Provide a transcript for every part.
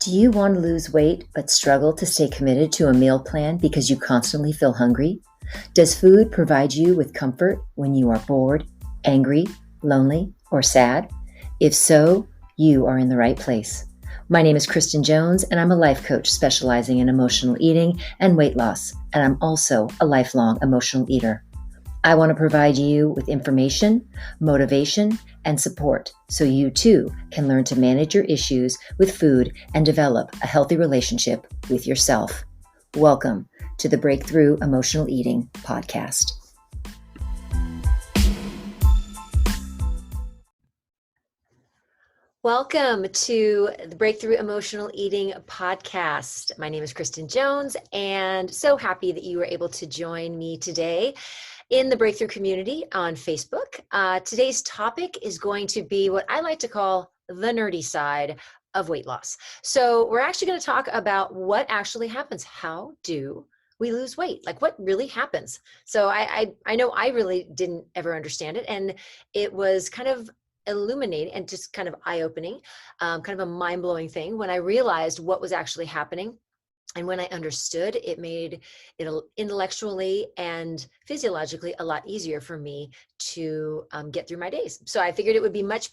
Do you want to lose weight but struggle to stay committed to a meal plan because you constantly feel hungry? Does food provide you with comfort when you are bored, angry, lonely, or sad? If so, you are in the right place. My name is Kristen Jones, and I'm a life coach specializing in emotional eating and weight loss, and I'm also a lifelong emotional eater. I want to provide you with information, motivation, and support so you too can learn to manage your issues with food and develop a healthy relationship with yourself. Welcome to the Breakthrough Emotional Eating Podcast. Welcome to the Breakthrough Emotional Eating Podcast. My name is Kristen Jones, and so happy that you were able to join me today in the Breakthrough community on Facebook. Today's topic is going to be what I like to call the nerdy side of weight loss. So we're actually going to talk about what actually happens. How do we lose weight? Like, what really happens? So I know I really didn't ever understand it, and it was kind of illuminating and just kind of eye-opening, kind of a mind-blowing thing when I realized what was actually happening. And when I understood, it made it intellectually and physiologically a lot easier for me to get through my days. So I figured it would be much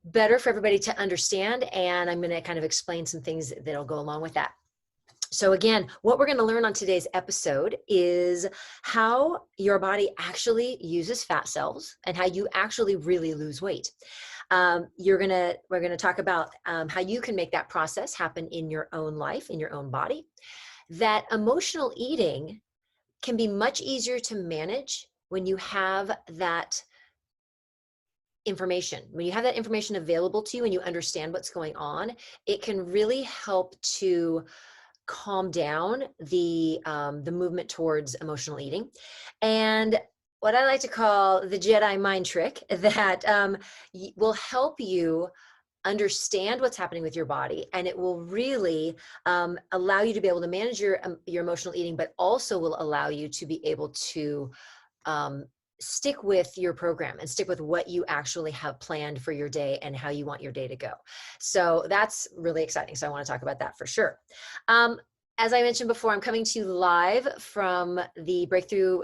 better for everybody to understand. And I'm going to kind of explain some things that'll go along with that. So again, what we're going to learn on today's episode is how your body actually uses fat cells and how you actually really lose weight. We're going to talk about how you can make that process happen in your own life, in your own body. That emotional eating can be much easier to manage when you have that information. When you have that information available to you and you understand what's going on, it can really help to calm down the movement towards emotional eating. And what I like to call the Jedi mind trick that will help you understand what's happening with your body, and it will really allow you to be able to manage your emotional eating, but also will allow you to be able to stick with your program and stick with what you actually have planned for your day and how you want your day to go. So that's really exciting. So I want to talk about that for sure. As I mentioned before, I'm coming to you live from the Breakthrough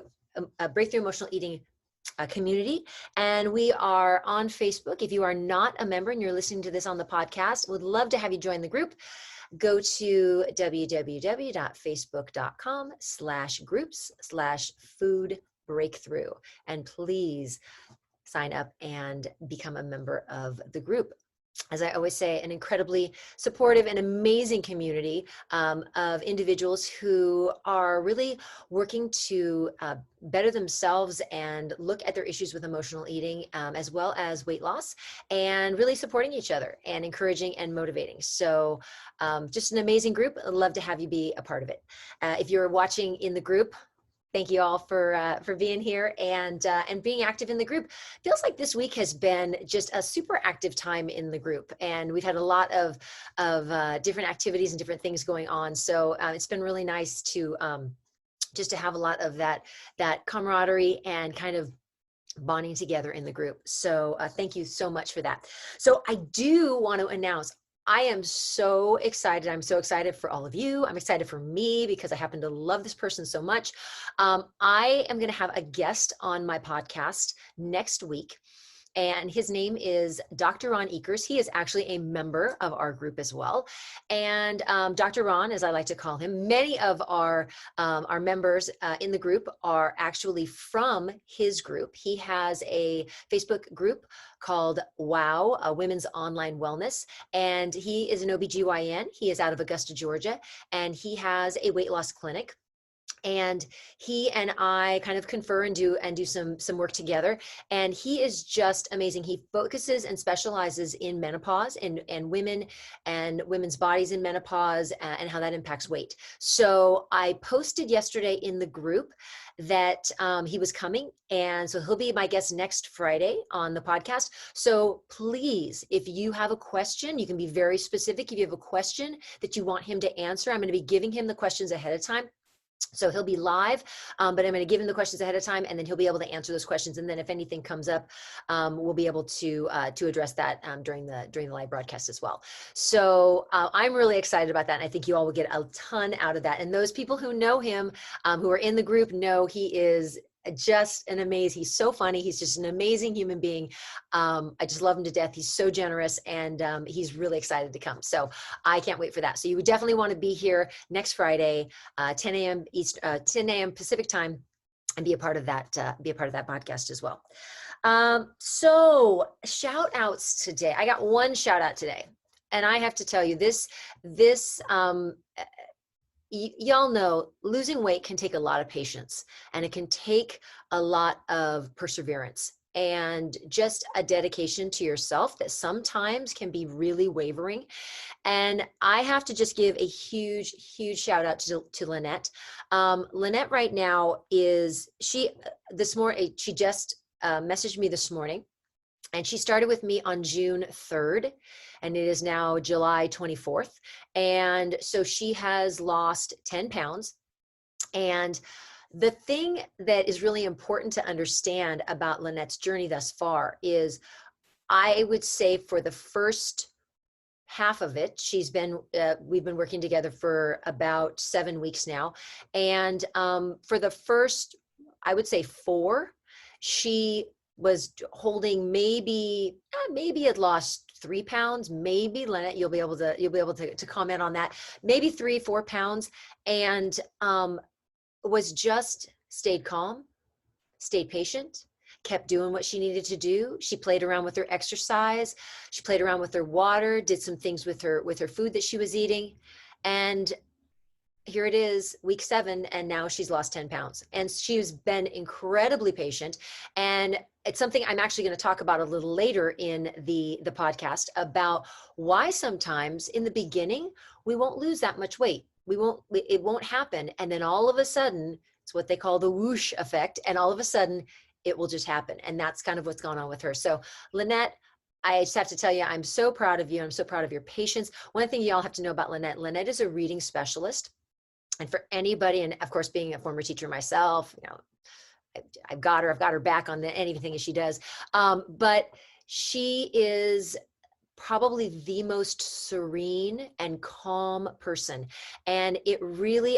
Emotional Eating community, and we are on Facebook. If you are not a member and you're listening to this on the podcast, would love to have you join the group. Go to www.facebook.com/groups/food breakthrough, and please sign up and become a member of the group. As I always say, an incredibly supportive and amazing community of individuals who are really working to better themselves and look at their issues with emotional eating, as well as weight loss, and really supporting each other and encouraging and motivating. So just an amazing group. I'd love to have you be a part of it. If you're watching in the group, thank you all for being here and being active in the group. Feels like this week has been just a super active time in the group, and we've had a lot of different activities and different things going on. So it's been really nice to just to have a lot of that camaraderie and kind of bonding together in the group. So thank you so much for that. So I do want to announce, I am so excited. I'm so excited for all of you. I'm excited for me because I happen to love this person so much. I am going to have a guest on my podcast next week, and his name is Dr. Ron Eakers. He is actually a member of our group as well. And Dr. Ron, as I like to call him, many of our members in the group are actually from his group. He has a Facebook group called WOW, Women's Online Wellness. And he is an OBGYN. He is out of Augusta, Georgia, and he has a weight loss clinic. And he and I kind of confer and do some work together. And he is just amazing. He focuses and specializes in menopause and women and women's bodies in menopause and how that impacts weight. So I posted yesterday in the group that he was coming. And so he'll be my guest next Friday on the podcast. So please, if you have a question, you can be very specific. If you have a question that you want him to answer, I'm going to be giving him the questions ahead of time. So he'll be live, but I'm going to give him the questions ahead of time, and then he'll be able to answer those questions. And then if anything comes up, we'll be able to address that during the live broadcast as well. So I'm really excited about that, and I think you all will get a ton out of that. And those people who know him, who are in the group, know he is just an amazing, he's so funny. He's just an amazing human being. I just love him to death. He's so generous, and he's really excited to come. So I can't wait for that. So you would definitely want to be here next Friday, 10 a.m. East, 10 a.m. Pacific time, and be a part of that. Be a part of that podcast as well. So shout outs today. I got one shout out today, and I have to tell you this. Y'all know losing weight can take a lot of patience, and it can take a lot of perseverance and just a dedication to yourself that sometimes can be really wavering. And I have to just give a huge, huge shout out to Lynette. Lynette right now she just messaged me this morning, and she started with me on June 3rd, and it is now July 24th. And so she has lost 10 pounds. And the thing that is really important to understand about Lynette's journey thus far is, I would say for the first half of it, we've been working together for about 7 weeks now. And for the first, I would say 4, she was holding maybe had lost 3 pounds, maybe. Lynette, you'll be able to comment on that, maybe 3-4 pounds, and was just stayed calm, stayed patient, kept doing what she needed to do. She played around with her exercise, she played around with her water, did some things with her food that she was eating, and here it is, week 7, and now she's lost 10 pounds. And she's been incredibly patient. And it's something I'm actually going to talk about a little later in the podcast, about why sometimes in the beginning, we won't lose that much weight. It won't happen. And then all of a sudden, it's what they call the whoosh effect. And all of a sudden, it will just happen. And that's kind of what's gone on with her. So Lynette, I just have to tell you, I'm so proud of you. I'm so proud of your patience. One thing you all have to know about Lynette is a reading specialist. And for anybody, and of course, being a former teacher myself, I've got her back on anything that she does. But she is probably the most serene and calm person. And it really,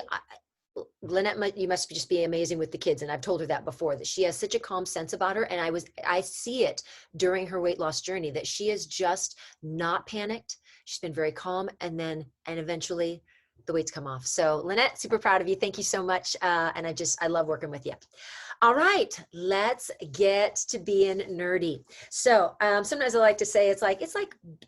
Lynette, you must just be amazing with the kids. And I've told her that before, that she has such a calm sense about her. And I see it during her weight loss journey, that she is just not panicked. She's been very calm, and eventually the weights come off. So Lynette, super proud of you. Thank you so much. And I love working with you. All right, let's get to being nerdy. So sometimes I like to say it's like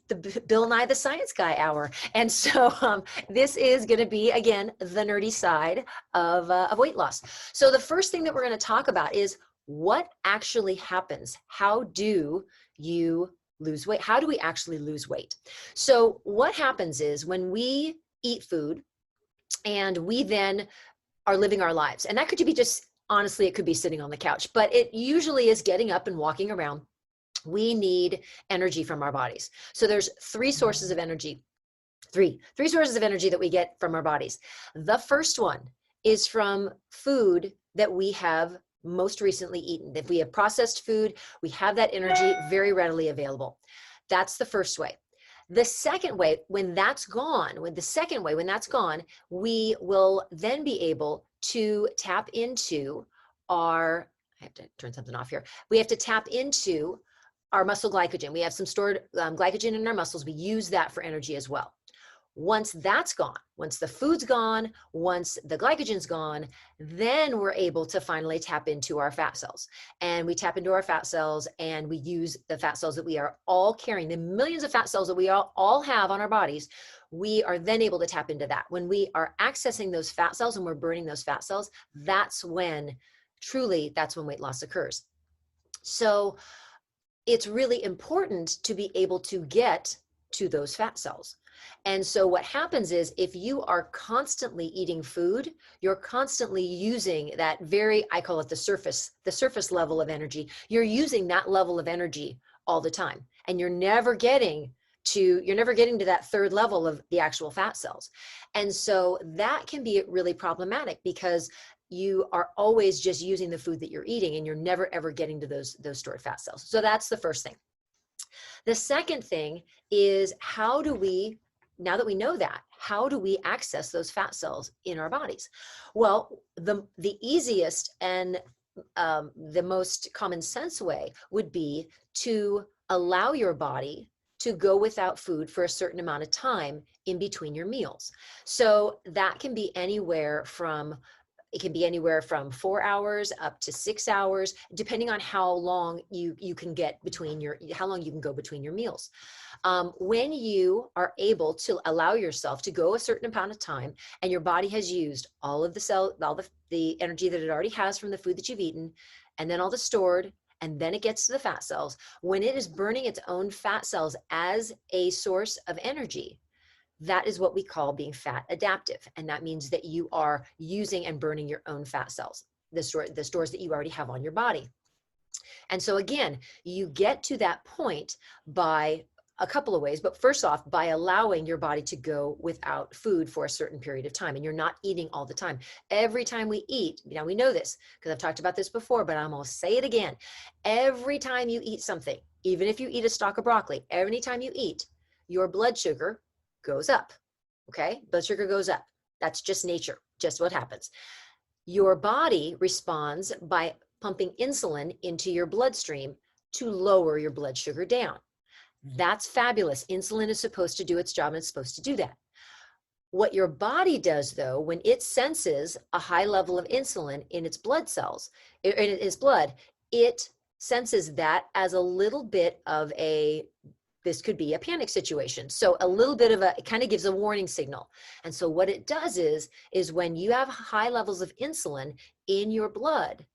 the Bill Nye the Science Guy hour. And so this is going to be, again, the nerdy side of weight loss. So the first thing that we're going to talk about is what actually happens. How do you lose weight? How do we actually lose weight? So what happens is, when we eat food and we then are living our lives, and that could be just, honestly, it could be sitting on the couch, but it usually is getting up and walking around. We need energy from our bodies. So there's 3 sources of energy, three sources of energy that we get from our bodies. The first one is from food that we have most recently eaten. If we have processed food, we have that energy very readily available. That's the first way. The second way, when that's gone, we will then be able to tap into I have to turn something off here. We have to tap into our muscle glycogen. We have some stored glycogen in our muscles. We use that for energy as well. Once that's gone, once the food's gone, once the glycogen's gone, then we're able to finally tap into our fat cells. And we tap into our fat cells, and we use the fat cells that we are all carrying, the millions of fat cells that we all have on our bodies. We are then able to tap into that. When we are accessing those fat cells and we're burning those fat cells, that's when weight loss occurs. So it's really important to be able to get to those fat cells. And so what happens is, if you are constantly eating food, you're constantly using that I call it the surface level of energy. You're using that level of energy all the time, and you're never getting you're never getting to that third level of the actual fat cells. And so that can be really problematic because you are always just using the food that you're eating and you're never ever getting to those stored fat cells. So that's the first thing. The second thing is, how do we, now that we know that, how do we access those fat cells in our bodies? Well, the easiest and the most common sense way would be to allow your body to go without food for a certain amount of time in between your meals. So that can be anywhere from, it can be anywhere from 4 hours up to 6 hours, depending on how long you can get between your, how long you can go between your meals. When you are able to allow yourself to go a certain amount of time and your body has used all of the energy that it already has from the food that you've eaten, and then all the stored, and then it gets to the fat cells, when it is burning its own fat cells as a source of energy, that is what we call being fat adaptive. And that means that you are using and burning your own fat cells, the stores that you already have on your body. And so again, you get to that point by a couple of ways, but first off, by allowing your body to go without food for a certain period of time, and you're not eating all the time. Every time we eat, now we know this because I've talked about this before, but I'm going to say it again. Every time you eat something, even if you eat a stalk of broccoli, every time you eat, your blood sugar goes up. Okay, blood sugar goes up. That's just nature, just what happens. Your body responds by pumping insulin into your bloodstream to lower your blood sugar down. That's fabulous. Insulin is supposed to do its job and it's supposed to do that. What your body does, though, when it senses a high level of insulin in its blood cells, in its blood, it senses that as a little bit of this could be a panic situation. So a little bit of it kind of gives a warning signal. And so what it does is when you have high levels of insulin in your blood,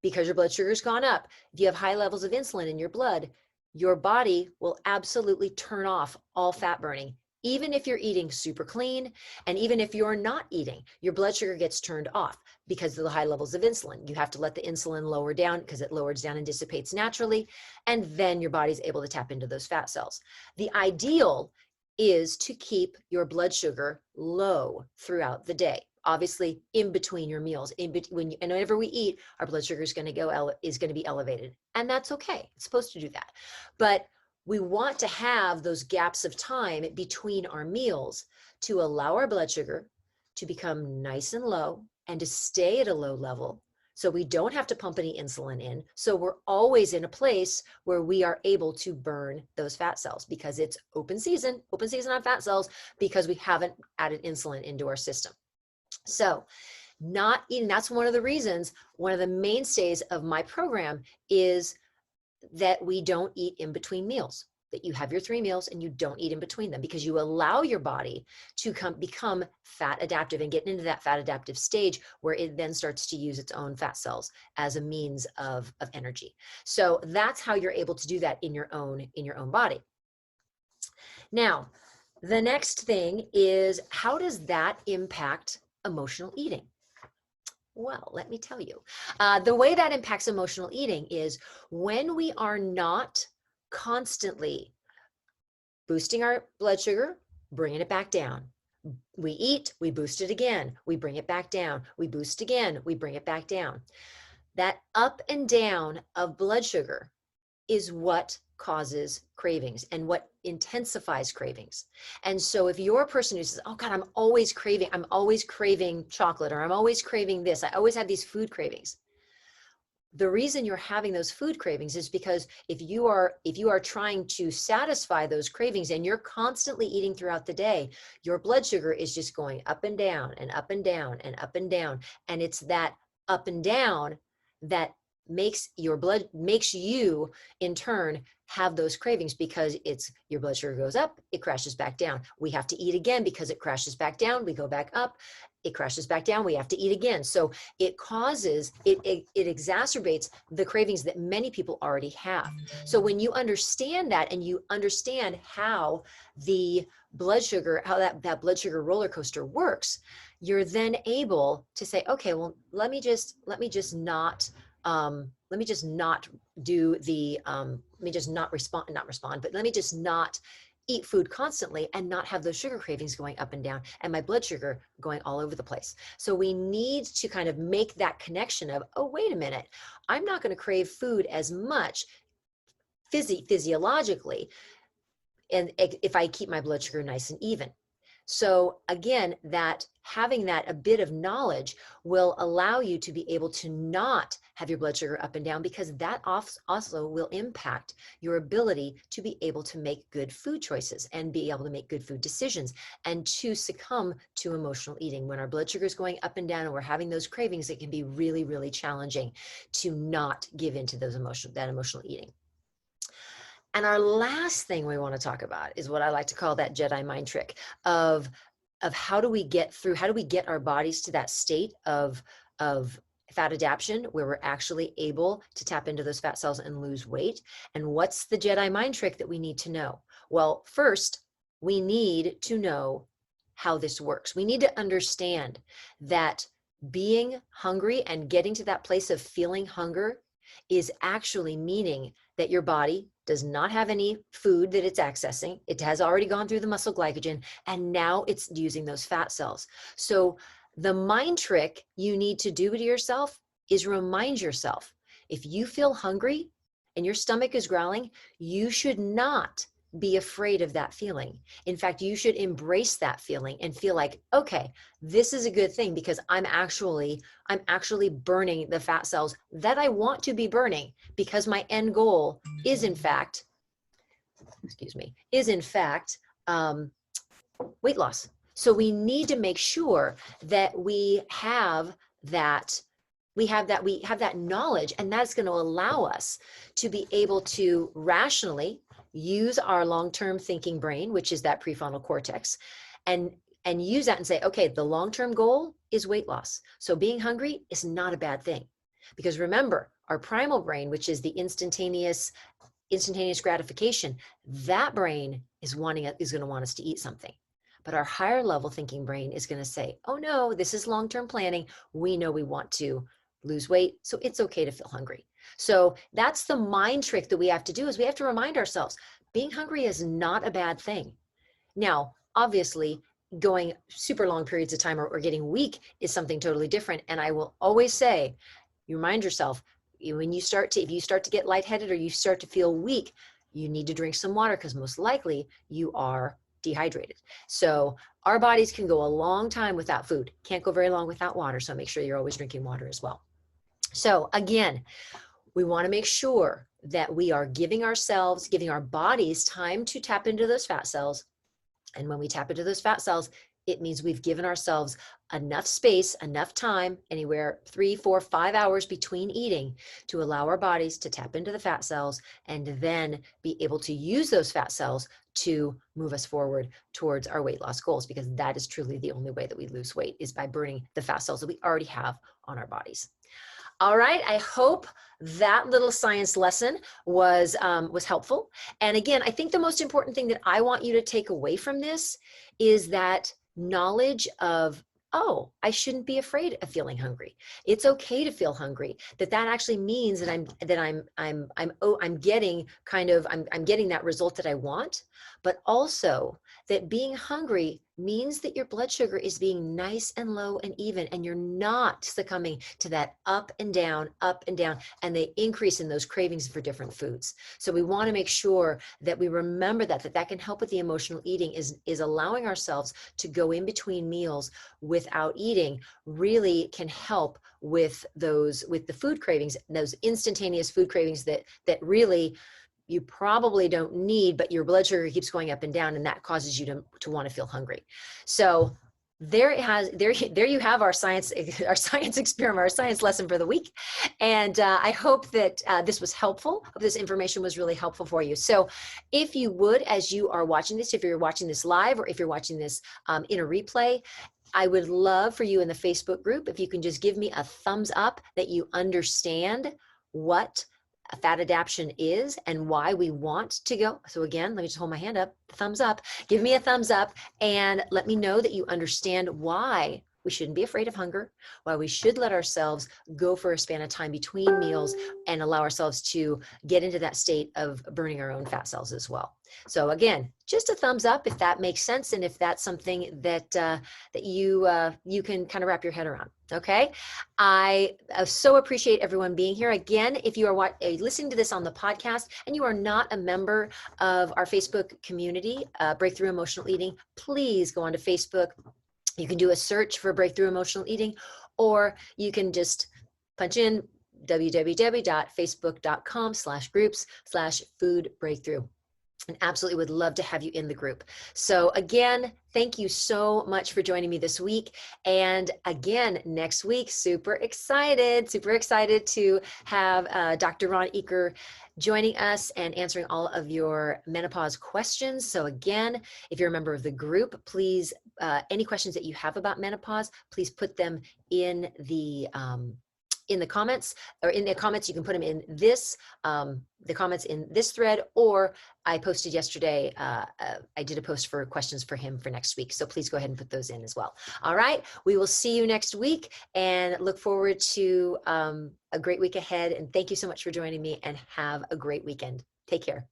because your blood sugar's gone up, if you have high levels of insulin in your blood, your body will absolutely turn off all fat burning. Even if you're eating super clean, and even if you're not eating, your blood sugar gets turned off because of the high levels of insulin. You have to let the insulin lower down because it lowers down and dissipates naturally, and then your body's able to tap into those fat cells. The ideal is to keep your blood sugar low throughout the day. Obviously, in between your meals, and whenever we eat, our blood sugar is going to be elevated, and that's okay. It's supposed to do that, but we want to have those gaps of time between our meals to allow our blood sugar to become nice and low and to stay at a low level, so we don't have to pump any insulin in. So we're always in a place where we are able to burn those fat cells because it's open season on fat cells because we haven't added insulin into our system. So not eating, that's one of the reasons, one of the mainstays of my program is that we don't eat in between meals, that you have your 3 meals and you don't eat in between them, because you allow your body to become fat adaptive and get into that fat adaptive stage where it then starts to use its own fat cells as a means of energy. So that's how you're able to do that in your own body. Now, the next thing is, how does that impact emotional eating? Well, let me tell you. The way that impacts emotional eating is when we are not constantly boosting our blood sugar, bringing it back down. We eat, we boost it again, we bring it back down, we boost again, we bring it back down. That up and down of blood sugar is what causes cravings and what intensifies cravings. And so if you're a person who says, oh God, I'm always craving chocolate, or I'm always craving this, I always have these food cravings. The reason you're having those food cravings is because if you are trying to satisfy those cravings and you're constantly eating throughout the day, your blood sugar is just going up and down and up and down and up and down. And it's that up and down that makes you in turn have those cravings, because it's your blood sugar goes up, it crashes back down. We have to eat again because it crashes back down. We go back up, it crashes back down. We have to eat again. So it exacerbates the cravings that many people already have. So when you understand that, and you understand how the blood sugar, how that blood sugar roller coaster works, you're then able to say, okay, well, let me just not respond, but let me just not eat food constantly and not have those sugar cravings going up and down and my blood sugar going all over the place. So we need to kind of make that connection of, oh, wait a minute, I'm not going to crave food as much physiologically, and if I keep my blood sugar nice and even. So again, that having that a bit of knowledge will allow you to be able to not have your blood sugar up and down, because that also will impact your ability to be able to make good food choices and be able to make good food decisions and to succumb to emotional eating. When our blood sugar is going up and down and we're having those cravings, it can be really, really challenging to not give into that emotional eating. And our last thing we want to talk about is what I like to call that Jedi mind trick of how do we get our bodies to that state of fat adaptation where we're actually able to tap into those fat cells and lose weight. And what's the Jedi mind trick that we need to know? Well, first, we need to know how this works. We need to understand that being hungry and getting to that place of feeling hunger is actually meaning that your body does not have any food that it's accessing. It has already gone through the muscle glycogen, and now it's using those fat cells. So the mind trick you need to do to yourself is remind yourself, if you feel hungry and your stomach is growling, you should not be afraid of that feeling. In fact, you should embrace that feeling and feel like, okay, this is a good thing because I'm actually burning the fat cells that I want to be burning, because my end goal is in fact, weight loss. So we need to make sure that we have that knowledge, and that's going to allow us to be able to rationally use our long-term thinking brain, which is that prefrontal cortex, and use that and say, okay, the long-term goal is weight loss. So being hungry is not a bad thing, because remember, our primal brain, which is the instantaneous gratification, that brain is going to want us to eat something. But our higher level thinking brain is going to say, oh no, this is long-term planning. We know we want to lose weight, so it's okay to feel hungry. So that's the mind trick that we have to do, is we have to remind ourselves, being hungry is not a bad thing. Now, obviously, going super long periods of time or getting weak is something totally different. And I will always say, you remind yourself, if you start to get lightheaded or you start to feel weak, you need to drink some water, because most likely you are dehydrated. So our bodies can go a long time without food, can't go very long without water. So make sure you're always drinking water as well. So again, we want to make sure that we are giving our bodies time to tap into those fat cells. And when we tap into those fat cells, it means we've given ourselves enough space, enough time, anywhere 3, 4, 5 hours between eating, to allow our bodies to tap into the fat cells and then be able to use those fat cells to move us forward towards our weight loss goals, because that is truly the only way that we lose weight, is by burning the fat cells that we already have on our bodies. All right, I hope that little science lesson was helpful. And again, I think the most important thing that I want you to take away from this is that knowledge of, oh, I shouldn't be afraid of feeling hungry. It's okay to feel hungry. That actually means that I'm getting that result that I want, but also that being hungry means that your blood sugar is being nice and low and even, and you're not succumbing to that up and down, and the increase in those cravings for different foods. So we want to make sure that we remember that can help with the emotional eating, is allowing ourselves to go in between meals without eating, really can help with the food cravings, those instantaneous food cravings that really you probably don't need, but your blood sugar keeps going up and down, and that causes you to want to feel hungry. So there you have our science experiment, our science lesson for the week. And I hope that this was helpful. This information was really helpful for you. So if you would, as you are watching this, if you're watching this live or if you're watching this in a replay, I would love for you in the Facebook group, if you can just give me a thumbs up that you understand what a fat adaptation is and why we want to go. So again, let me just hold my hand up, thumbs up, give me a thumbs up, and let me know that you understand why we shouldn't be afraid of hunger, why we should let ourselves go for a span of time between meals and allow ourselves to get into that state of burning our own fat cells as well. So again, just a thumbs up if that makes sense, and if that's something that that you can kind of wrap your head around. Okay, I so appreciate everyone being here. Again, if you are listening to this on the podcast and you are not a member of our Facebook community, Breakthrough Emotional Eating, please go onto Facebook. You can do a search for Breakthrough Emotional Eating, or you can just punch in www.facebook.com/groups/food-breakthrough. And absolutely would love to have you in the group. So again, thank you so much for joining me this week. And again, next week, super excited to have Dr. Ron Eaker joining us and answering all of your menopause questions. So again, if you're a member of the group, please, any questions that you have about menopause, please put them in the comments, or in the comments, you can put them in this, the comments in this thread, or I posted yesterday, I did a post for questions for him for next week. So please go ahead and put those in as well. All right, we will see you next week and look forward to a great week ahead. And thank you so much for joining me, and have a great weekend. Take care.